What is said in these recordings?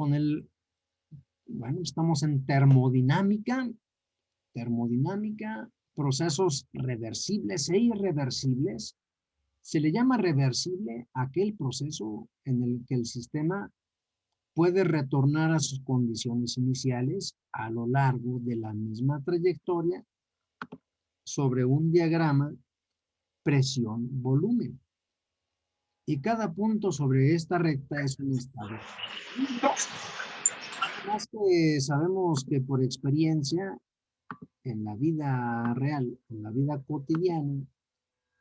con el, bueno, estamos en termodinámica, procesos reversibles e irreversibles. Se le llama reversible aquel proceso en el que el sistema puede retornar a sus condiciones iniciales a lo largo de la misma trayectoria sobre un diagrama presión-volumen. Y cada punto sobre esta recta es un estado. Más que sabemos que por experiencia, en la vida real, en la vida cotidiana,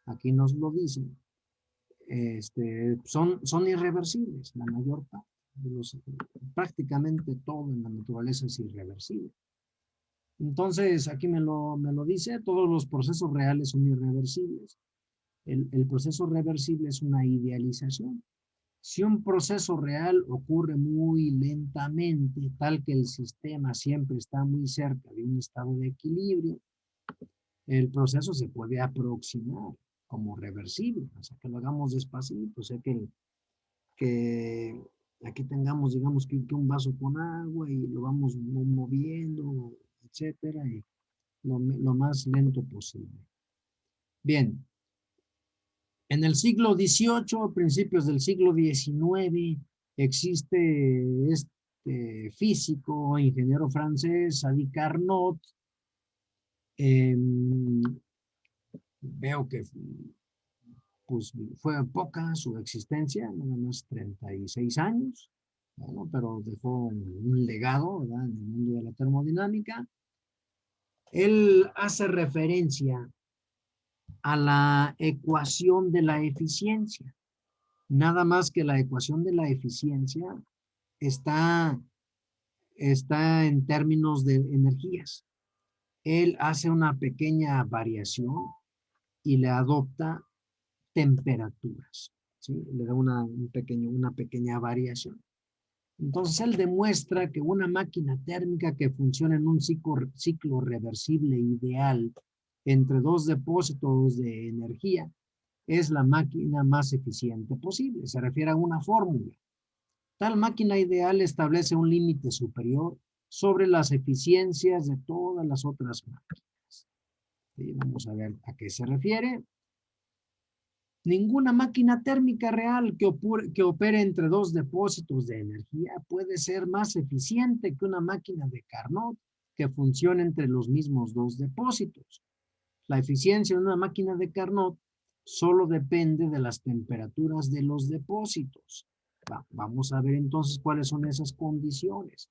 aquí nos lo dicen, son irreversibles, la mayor parte. Prácticamente todo en la naturaleza es irreversible. Entonces, aquí me lo dice, todos los procesos reales son irreversibles. El proceso reversible es una idealización. Si un proceso real ocurre muy lentamente, tal que el sistema siempre está muy cerca de un estado de equilibrio, el proceso se puede aproximar como reversible, o sea, que lo hagamos despacito, o sea, que aquí tengamos, digamos, que un vaso con agua y lo vamos moviendo, etcétera, y lo más lento posible. Bien, en el siglo XVIII, principios del siglo XIX, existe este físico, ingeniero francés, Sadi Carnot. Veo que pues, fue poca su existencia, nada más 36 años, bueno, pero dejó un legado, ¿verdad?, en el mundo de la termodinámica. Él hace referencia a la ecuación de la eficiencia. Nada más que la ecuación de la eficiencia está en términos de energías. Él hace una pequeña variación y le adopta temperaturas, ¿sí? Le da una pequeña variación. Entonces él demuestra que una máquina térmica que funciona en un ciclo reversible ideal entre dos depósitos de energía es la máquina más eficiente posible. Se refiere a una fórmula. Tal máquina ideal establece un límite superior sobre las eficiencias de todas las otras máquinas. ¿Sí? Vamos a ver a qué se refiere. Ninguna máquina térmica real que opere entre dos depósitos de energía puede ser más eficiente que una máquina de Carnot que funcione entre los mismos dos depósitos. La eficiencia de una máquina de Carnot solo depende de las temperaturas de los depósitos. Vamos a ver entonces cuáles son esas condiciones.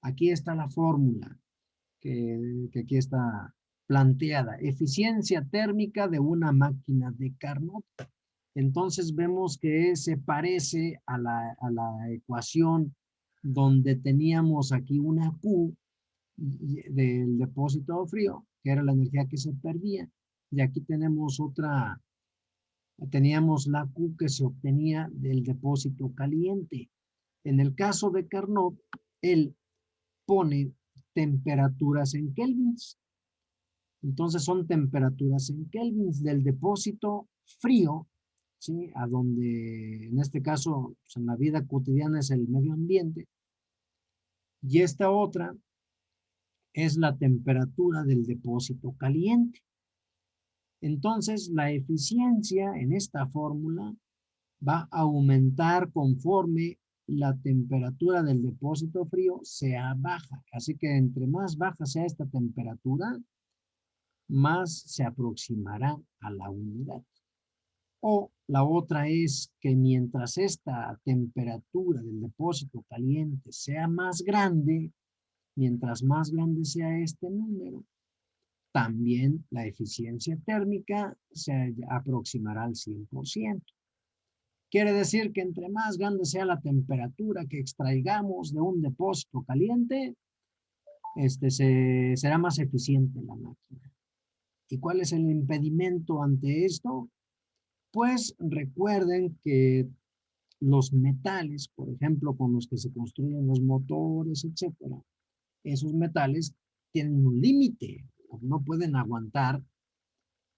Aquí está la fórmula que aquí está planteada. Eficiencia térmica de una máquina de Carnot. Entonces vemos que se parece a la ecuación donde teníamos aquí una Q del depósito frío, que era la energía que se perdía. Y aquí tenemos otra, teníamos la Q que se obtenía del depósito caliente. En el caso de Carnot, él pone temperaturas en kelvins. Entonces son temperaturas en kelvins del depósito frío, ¿sí?, a donde en este caso pues en la vida cotidiana es el medio ambiente. Y esta otra es la temperatura del depósito caliente. Entonces la eficiencia en esta fórmula va a aumentar conforme la temperatura del depósito frío sea baja. Así que entre más baja sea esta temperatura, más se aproximará a la unidad. O la otra es que mientras esta temperatura del depósito caliente sea más grande, mientras más grande sea este número, también la eficiencia térmica se aproximará al 100%. Quiere decir que entre más grande sea la temperatura que extraigamos de un depósito caliente, será más eficiente la máquina. ¿Y cuál es el impedimento ante esto? Pues recuerden que los metales, por ejemplo, con los que se construyen los motores, etcétera, esos metales tienen un límite, no pueden aguantar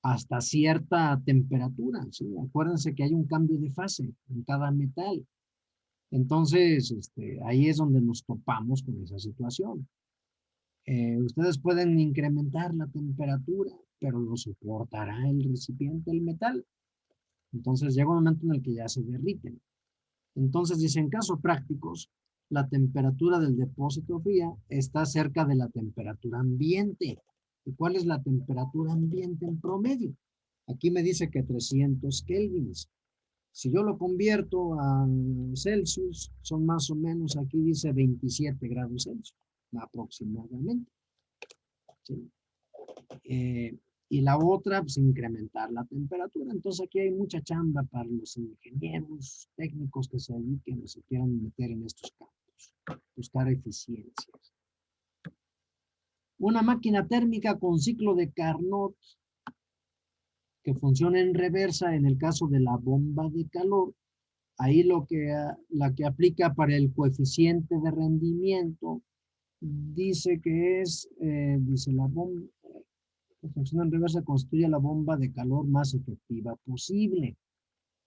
hasta cierta temperatura, ¿sí? Acuérdense que hay un cambio de fase en cada metal. Entonces, ahí es donde nos topamos con esa situación. Ustedes pueden incrementar la temperatura, pero lo soportará el recipiente, el metal. Entonces llega un momento en el que ya se derriten. Entonces dice, en casos prácticos, la temperatura del depósito fría está cerca de la temperatura ambiente. ¿Y cuál es la temperatura ambiente en promedio? Aquí me dice que 300 kelvins. Si yo lo convierto a Celsius, son más o menos, aquí dice 27 grados Celsius, aproximadamente. ¿Sí? Y la otra, pues incrementar la temperatura. Entonces aquí hay mucha chamba para los ingenieros técnicos que se dediquen o se quieran meter en estos campos, buscar eficiencias. Una máquina térmica con ciclo de Carnot que funciona en reversa en el caso de la bomba de calor. Ahí la que aplica para el coeficiente de rendimiento dice que es, dice la bomba, que funciona en reversa constituye la bomba de calor más efectiva posible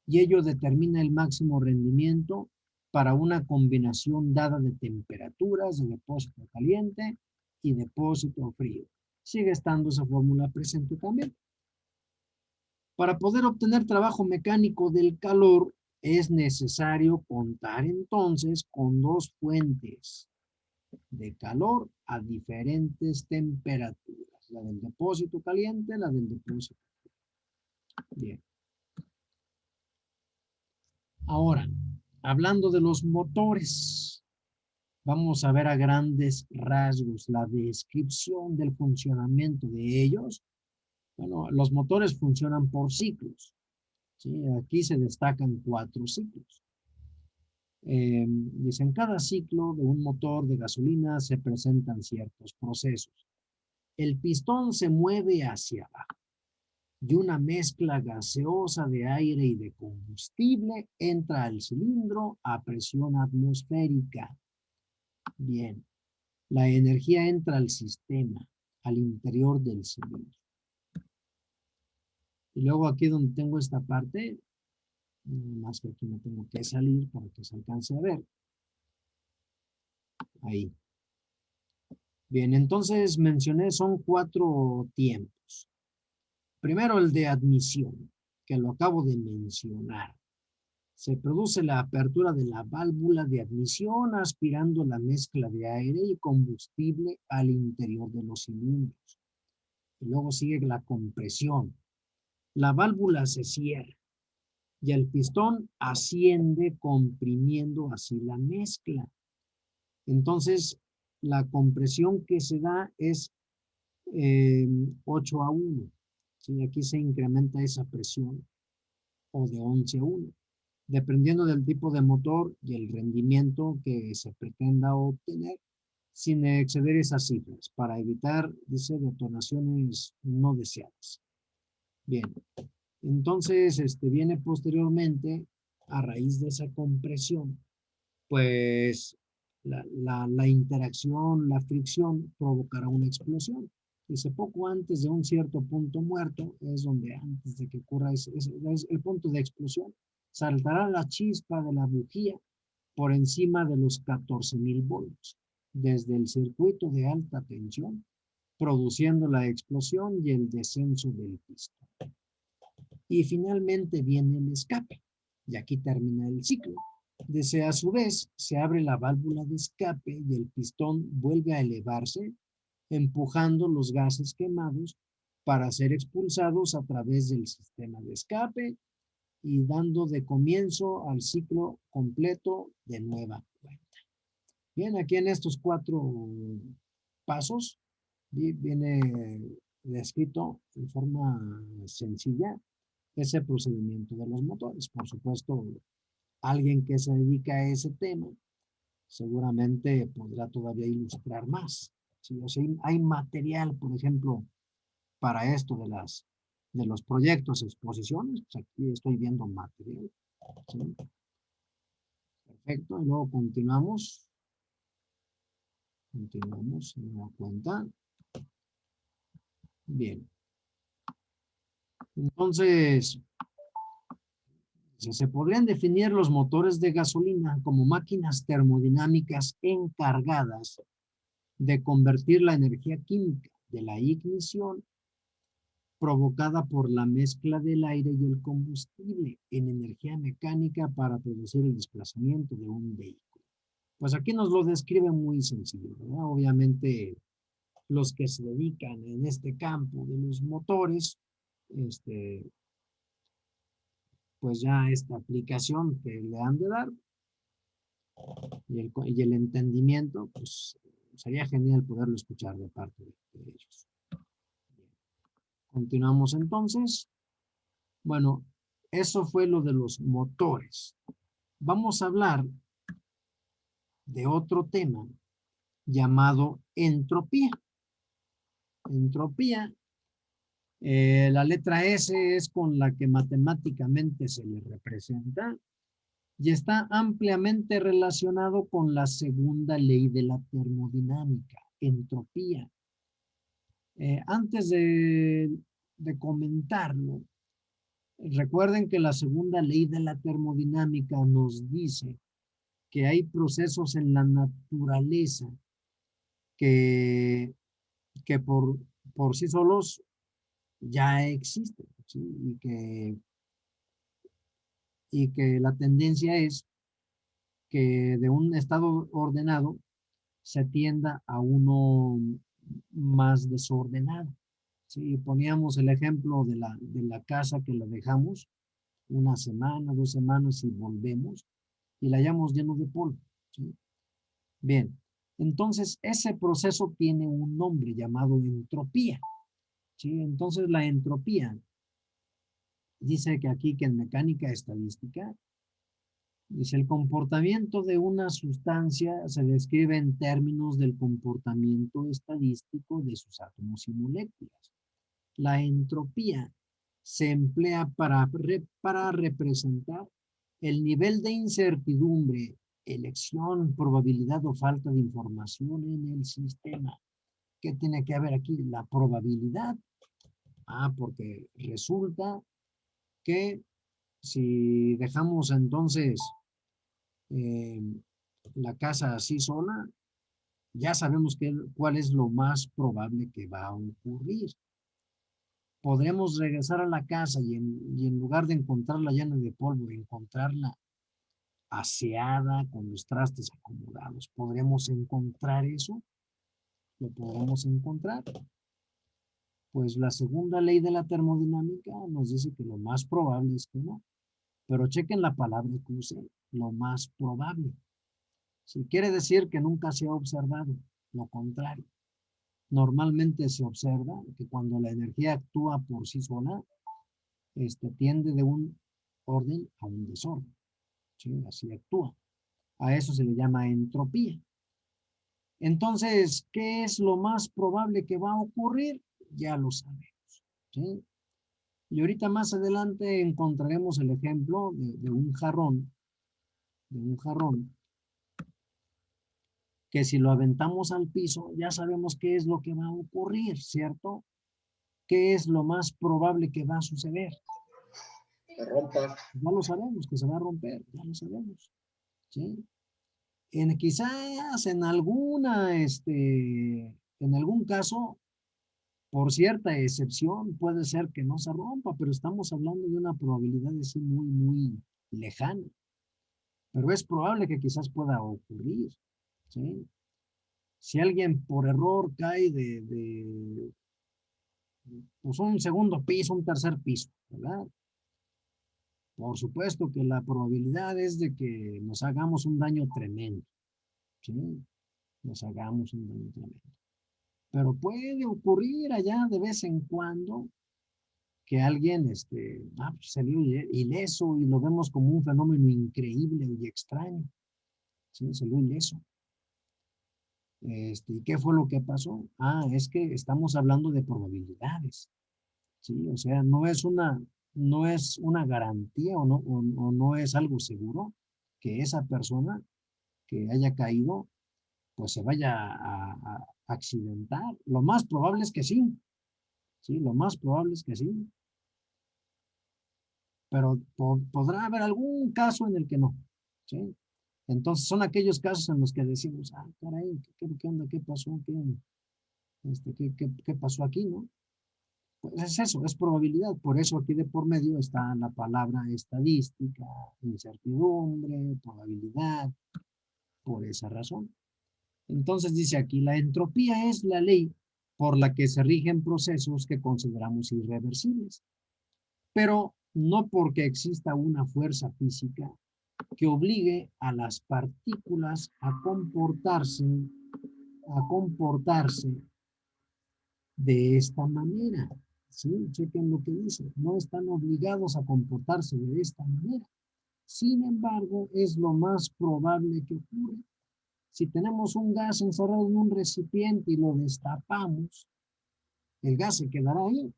y ello determina el máximo rendimiento para una combinación dada de temperaturas de depósito caliente y depósito frío. Sigue estando esa fórmula presente también. Para poder obtener trabajo mecánico del calor es necesario contar entonces con dos fuentes de calor a diferentes temperaturas, la del depósito caliente, la del depósito frío. Bien. Ahora, hablando de los motores, vamos a ver a grandes rasgos la descripción del funcionamiento de ellos. Bueno, los motores funcionan por ciclos. ¿Sí? Aquí se destacan 4 ciclos. Dice, en cada ciclo de un motor de gasolina se presentan ciertos procesos. El pistón se mueve hacia abajo y una mezcla gaseosa de aire y de combustible entra al cilindro a presión atmosférica. Bien, la energía entra al sistema, al interior del cilindro. Y luego aquí donde tengo esta parte, más que aquí me tengo que salir para que se alcance a ver. Ahí. Bien, entonces mencioné, son 4 tiempos. Primero el de admisión, que lo acabo de mencionar. Se produce la apertura de la válvula de admisión aspirando la mezcla de aire y combustible al interior de los cilindros. Y luego sigue la compresión. La válvula se cierra y el pistón asciende comprimiendo así la mezcla. Entonces, la compresión que se da es 8:1. ¿Sí? Aquí se incrementa esa presión o de 11:1, dependiendo del tipo de motor y el rendimiento que se pretenda obtener, sin exceder esas cifras, para evitar, dice, detonaciones no deseadas. Bien, entonces viene posteriormente, a raíz de esa compresión, pues la interacción, la fricción provocará una explosión. Dice, poco antes de un cierto punto muerto, es donde antes de que ocurra es el punto de explosión, saltará la chispa de la bujía por encima de los 14,000 volts, desde el circuito de alta tensión, produciendo la explosión y el descenso del pistón. Y finalmente viene el escape, y aquí termina el ciclo. Desde a su vez se abre la válvula de escape y el pistón vuelve a elevarse, empujando los gases quemados para ser expulsados a través del sistema de escape y dando de comienzo al ciclo completo de nueva cuenta. Bien, aquí en estos 4 pasos viene descrito en forma sencilla ese procedimiento de los motores. Por supuesto, alguien que se dedica a ese tema seguramente podrá todavía ilustrar más. ¿Sí? O sea, hay material, por ejemplo, para esto de los proyectos, exposiciones. Pues aquí estoy viendo material. ¿Sí? Perfecto. Y luego continuamos. Continuamos en la cuenta. Bien. Entonces, Se podrían definir los motores de gasolina como máquinas termodinámicas encargadas de convertir la energía química de la ignición provocada por la mezcla del aire y el combustible en energía mecánica para producir el desplazamiento de un vehículo. Pues aquí nos lo describe muy sencillo, ¿verdad? Obviamente los que se dedican en este campo de los motores, pues ya esta aplicación que le han de dar y el entendimiento, pues sería genial poderlo escuchar de parte de ellos. Continuamos entonces. Bueno, eso fue lo de los motores. Vamos a hablar de otro tema llamado entropía. Entropía, la letra S es con la que matemáticamente se le representa y está ampliamente relacionado con la segunda ley de la termodinámica, entropía. Antes de comentarlo, recuerden que la segunda ley de la termodinámica nos dice que hay procesos en la naturaleza que, que por sí solos ya existen, ¿sí? Y que la tendencia es que de un estado ordenado se tienda a uno más desordenado. Sí, poníamos el ejemplo de la casa que la dejamos una semana, 2 semanas y volvemos y la hallamos lleno de polvo. ¿Sí? Bien, entonces ese proceso tiene un nombre llamado entropía. ¿Sí? Entonces la entropía dice que aquí que en mecánica estadística dice el comportamiento de una sustancia se describe en términos del comportamiento estadístico de sus átomos y moléculas. La entropía se emplea para representar el nivel de incertidumbre, elección, probabilidad o falta de información en el sistema. ¿Qué tiene que haber aquí? La probabilidad. Porque resulta que si dejamos entonces eh, la casa así sola, ya sabemos cuál es lo más probable que va a ocurrir. Podremos regresar a la casa y en lugar de encontrarla llena de polvo, encontrarla aseada, con los trastes acomodados. ¿Podremos encontrar eso? ¿Lo podremos encontrar? Pues la segunda ley de la termodinámica nos dice que lo más probable es que no. Pero chequen la palabra que usé, lo más probable. Si quiere decir que nunca se ha observado, lo contrario. Normalmente se observa que cuando la energía actúa por sí sola, tiende de un orden a un desorden. ¿Sí? Así actúa. A eso se le llama entropía. Entonces, ¿qué es lo más probable que va a ocurrir? Ya lo sabemos. ¿Sí? Y ahorita más adelante encontraremos el ejemplo de un jarrón, que si lo aventamos al piso, ya sabemos qué es lo que va a ocurrir, ¿cierto? ¿Qué es lo más probable que va a suceder? Se rompa. Ya lo sabemos, que se va a romper, ya lo sabemos. ¿Sí? Quizás en en algún caso, por cierta excepción, puede ser que no se rompa, pero estamos hablando de una probabilidad así muy, muy lejana. Pero es probable que quizás pueda ocurrir. ¿Sí? Si alguien por error cae pues un segundo piso, un tercer piso, ¿verdad? Por supuesto que la probabilidad es de que nos hagamos un daño tremendo, ¿sí? Nos hagamos un daño tremendo. Pero puede ocurrir allá de vez en cuando que alguien pues salió ileso y lo vemos como un fenómeno increíble y extraño. ¿Sí? Salió ileso. ¿Y qué fue lo que pasó? Es que estamos hablando de probabilidades. ¿Sí? O sea, no es una garantía o no es algo seguro que esa persona que haya caído, pues se vaya a accidentar. Lo más probable es que sí. Sí, lo más probable es que sí. pero podrá haber algún caso en el que no, ¿sí? Entonces son aquellos casos en los que decimos, ah, caray, ¿qué onda? ¿Qué pasó? ¿Qué pasó aquí, no? Pues es eso, es probabilidad. Por eso aquí de por medio está la palabra estadística, incertidumbre, probabilidad, por esa razón. Entonces dice aquí, la entropía es la ley por la que se rigen procesos que consideramos irreversibles, pero no porque exista una fuerza física que obligue a las partículas a comportarse de esta manera. ¿Sí? Chequen lo que dice. No están obligados a comportarse de esta manera. Sin embargo, es lo más probable que ocurra. Si tenemos un gas encerrado en un recipiente y lo destapamos, el gas se quedará ahí.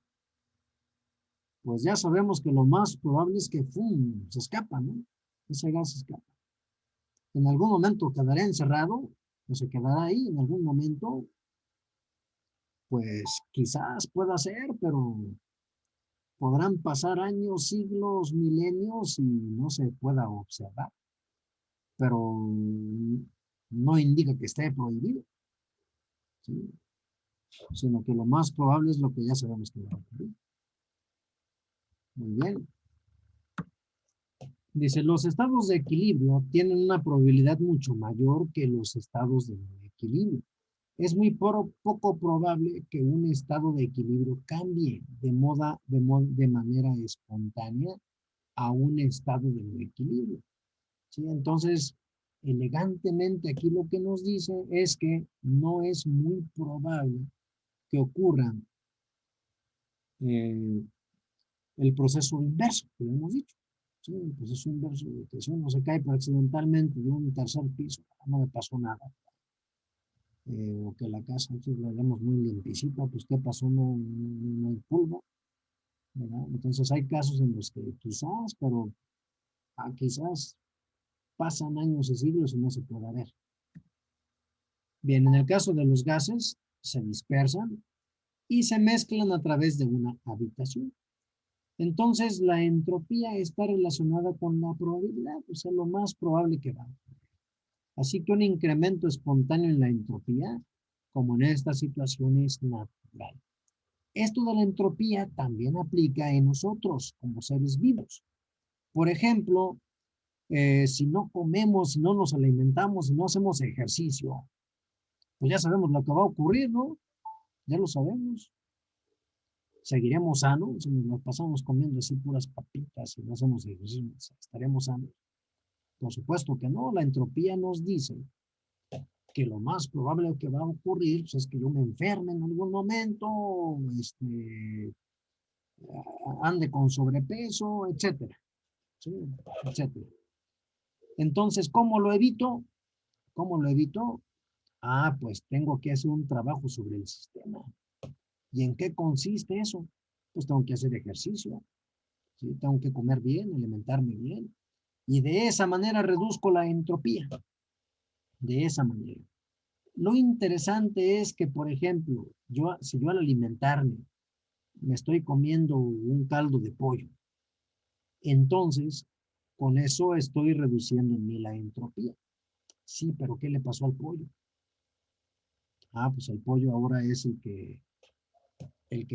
Pues ya sabemos que lo más probable es que ¡fum! Se escapa, ¿no? Ese gas se escapa. En algún momento quedará encerrado, o se quedará ahí en algún momento, pues quizás pueda ser, pero podrán pasar años, siglos, milenios y no se pueda observar. Pero no indica que esté prohibido, ¿sí? Sino que lo más probable es lo que ya sabemos que va a ocurrir. Muy bien. Dice, los estados de equilibrio tienen una probabilidad mucho mayor que los estados de no equilibrio. Es muy poco probable que un estado de equilibrio cambie de manera espontánea a un estado de no equilibrio, ¿sí? Entonces, elegantemente aquí lo que nos dice es que no es muy probable que ocurra eh, el proceso inverso, que hemos dicho. Sí, el proceso inverso, de que si uno se cae accidentalmente de un tercer piso, no me pasó nada. O que la casa nosotros la vemos muy limpiecita, pues ¿qué pasó? No hay polvo, ¿verdad? Entonces hay casos en los que quizás, pero quizás pasan años y siglos y no se puede ver. Bien, en el caso de los gases, se dispersan y se mezclan a través de una habitación. Entonces, la entropía está relacionada con la probabilidad, o sea, lo más probable que va. Así que un incremento espontáneo en la entropía, como en esta situación, es natural. Esto de la entropía también aplica en nosotros como seres vivos. Por ejemplo, si no comemos, si no nos alimentamos, si no hacemos ejercicio, pues ya sabemos lo que va a ocurrir, ¿no? Ya lo sabemos. ¿Seguiremos sanos? Si nos pasamos comiendo así puras papitas y no hacemos ejercicio, ¿estaremos sanos? Por supuesto que no. La entropía nos dice que lo más probable que va a ocurrir pues, es que yo me enferme en algún momento, ande con sobrepeso, etcétera. ¿Sí? Etcétera. Entonces, ¿cómo lo evito? ¿Cómo lo evito? Pues tengo que hacer un trabajo sobre el sistema. ¿Y en qué consiste eso? Pues tengo que hacer ejercicio, ¿sí? Tengo que comer bien, alimentarme bien. Y de esa manera reduzco la entropía. De esa manera. Lo interesante es que, por ejemplo, si yo al alimentarme me estoy comiendo un caldo de pollo, entonces con eso estoy reduciendo en mí la entropía. Sí, pero ¿qué le pasó al pollo? Pues el pollo ahora es el que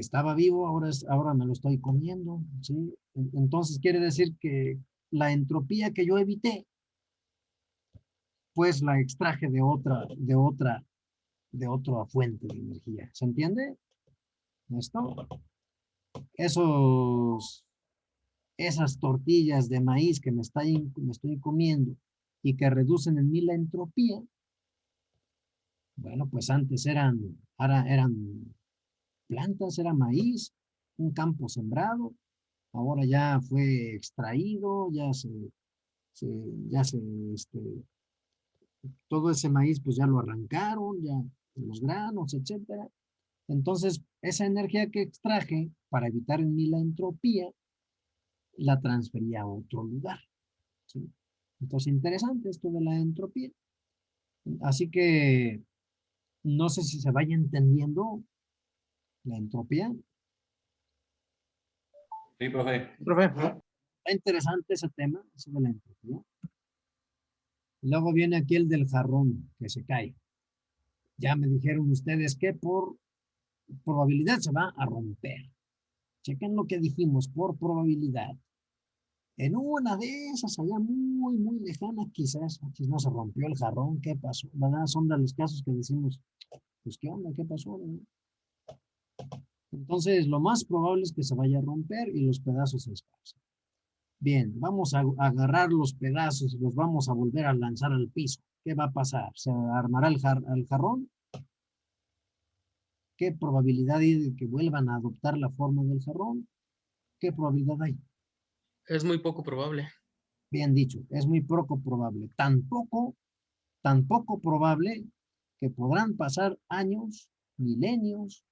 estaba vivo, ahora me lo estoy comiendo, ¿sí? Entonces quiere decir que la entropía que yo evité, pues la extraje de otra fuente de energía. ¿Se entiende? ¿Esto? Esas tortillas de maíz que me estoy comiendo y que reducen en mí la entropía, bueno, pues antes eran plantas, era maíz, un campo sembrado, ahora ya fue extraído, todo ese maíz pues ya lo arrancaron, ya los granos, etcétera. Entonces, esa energía que extraje para evitar en mí la entropía, la transfería a otro lugar, ¿sí? Entonces, interesante esto de la entropía. Así que, no sé si se vaya entendiendo la entropía. Sí, profe. Profe, Está interesante ese tema, ese de la entropía. Luego viene aquí el del jarrón que se cae. Ya me dijeron ustedes que por probabilidad se va a romper. Chequen lo que dijimos, por probabilidad. En una de esas, allá muy, muy lejana, quizás no se rompió el jarrón, ¿qué pasó? ¿Verdad? Son de los casos que decimos, pues, ¿qué onda? ¿Qué pasó? ¿Verdad? Entonces, lo más probable es que se vaya a romper y los pedazos se esparcen. Bien, vamos a agarrar los pedazos y los vamos a volver a lanzar al piso. ¿Qué va a pasar? ¿Se armará el jarrón? ¿Qué probabilidad hay de que vuelvan a adoptar la forma del jarrón? ¿Qué probabilidad hay? Es muy poco probable. Bien dicho, es muy poco probable. Tan poco probable que podrán pasar años, milenios,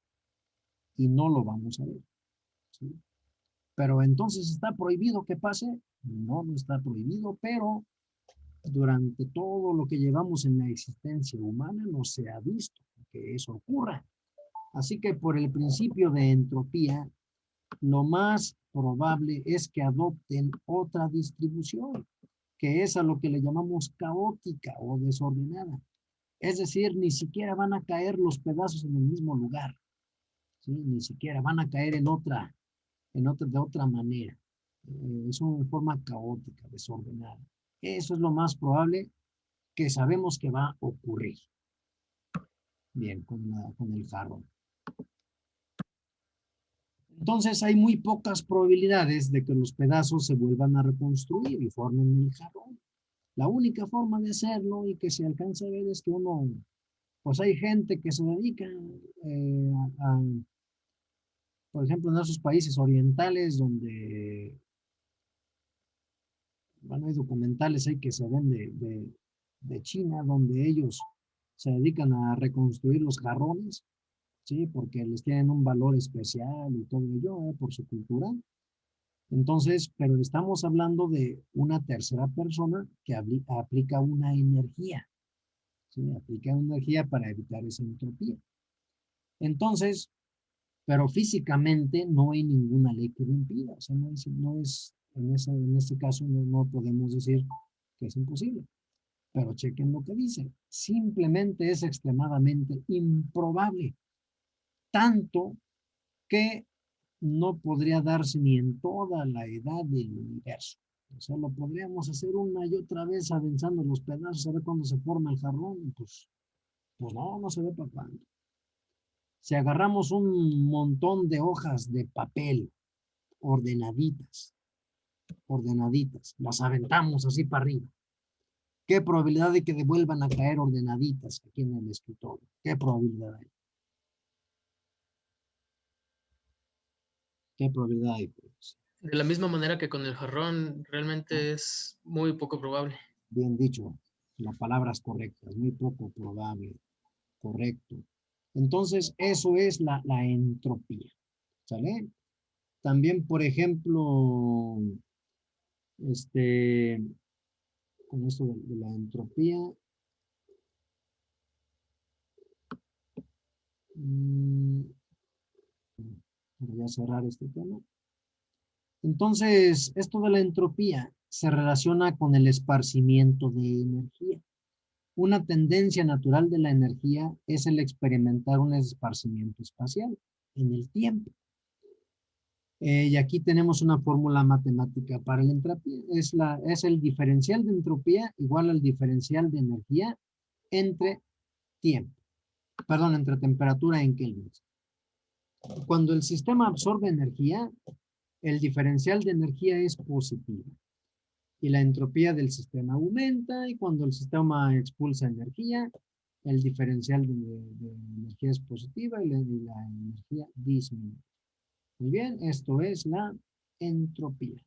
y no lo vamos a ver. ¿Sí? Pero entonces, ¿está prohibido que pase? No, no está prohibido, pero durante todo lo que llevamos en la existencia humana no se ha visto que eso ocurra. Así que por el principio de entropía, lo más probable es que adopten otra distribución, que es a lo que le llamamos caótica o desordenada. Es decir, ni siquiera van a caer los pedazos en el mismo lugar, ¿sí? Ni siquiera van a caer de otra manera. Es una forma caótica, desordenada. Eso es lo más probable que sabemos que va a ocurrir. Bien, con el jarrón. Entonces hay muy pocas probabilidades de que los pedazos se vuelvan a reconstruir y formen el jarrón. La única forma de hacerlo y que se alcanza a ver es que pues hay gente que se dedica por ejemplo, en esos países orientales donde, bueno, hay documentales ahí que se ven de China, donde ellos se dedican a reconstruir los jarrones, ¿sí? Porque les tienen un valor especial y todo ello, por su cultura. Entonces, pero estamos hablando de una tercera persona que aplica una energía, ¿sí? Aplica una energía para evitar esa entropía. Entonces, pero físicamente no hay ninguna ley que lo impida. O sea, en este caso no podemos decir que es imposible. Pero chequen lo que dice. Simplemente es extremadamente improbable. Tanto que no podría darse ni en toda la edad del universo. O sea, lo podríamos hacer una y otra vez avanzando los pedazos, a ver cuándo se forma el jarrón. Pues no se ve para cuándo. Si agarramos un montón de hojas de papel ordenaditas, las aventamos así para arriba. ¿Qué probabilidad de que devuelvan a caer ordenaditas aquí en el escritorio? ¿Qué probabilidad hay? ¿Qué probabilidad hay? Pues? De la misma manera que con el jarrón, realmente es muy poco probable. Bien dicho, la palabra es correcta, es muy poco probable, correcto. Entonces, eso es la entropía, ¿sale? También, por ejemplo, con esto de la entropía, voy a cerrar este tema. Entonces, esto de la entropía se relaciona con el esparcimiento de energía. Una tendencia natural de la energía es el experimentar un esparcimiento espacial en el tiempo. Y aquí tenemos una fórmula matemática para la entropía. Es el diferencial de entropía igual al diferencial de energía entre tiempo. Perdón, entre temperatura en kelvins. Cuando el sistema absorbe energía, el diferencial de energía es positivo. Y la entropía del sistema aumenta, y cuando el sistema expulsa energía, el diferencial de energía es positiva y la energía disminuye. Muy bien, esto es la entropía.